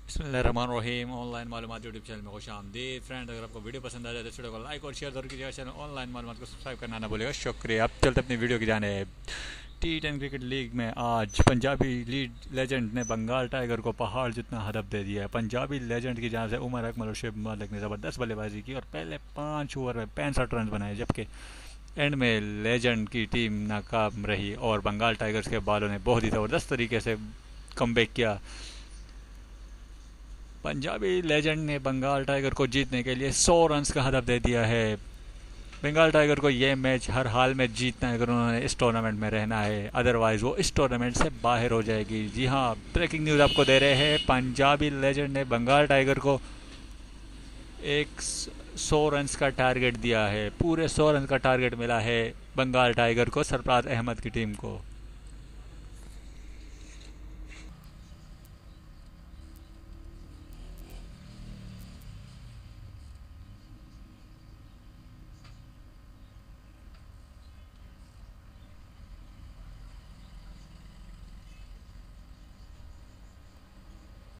बिस्मिल्लाहिर्रहमानिर्रहीम। ऑनलाइन मालूमात YouTube channel में खुश आमदीद। फ्रेंड, अगर आपको वीडियो पसंद आ जाए तो वीडियो को लाइक और शेयर जरूर कीजिएगा। चैनल ऑनलाइन मालूमात को सब्सक्राइब करना ना भूलिएगा। शुक्रिया। अब चलते अपनी वीडियो की जानेब। T10 क्रिकेट लीग में आज पंजाबी लीड लेजेंड ने बंगाल टाइगर को पहाड़ जितना हदफ दे दिया है। पंजाबी लेजेंड की जान से उमर अकमल और शुएब मलिक ने ज़बरदस्त बल्लेबाजी की और पहले 5 ओवर में 65 रन बनाए, जबकि एंड में लेजेंड की टीम नाकाम रही और बंगाल टाइगर्स के बालों ने बहुत ही ज़बरदस्त तरीके से कमबैक किया। पंजाबी लेजेंड ने बंगाल टाइगर को जीतने के लिए 100 रन्स का हदफ दे दिया है। बंगाल टाइगर को ये मैच हर हाल में जीतना है अगर उन्होंने इस टूर्नामेंट में रहना है, अदरवाइज़ वो इस टूर्नामेंट से बाहर हो जाएगी। जी हाँ, ब्रेकिंग न्यूज़ आपको दे रहे हैं। पंजाबी लेजेंड ने बंगाल टाइगर को एक 100 रन्स का टारगेट दिया है। पूरे 100 रन का टारगेट मिला है बंगाल टाइगर को, सरफराज अहमद की टीम को।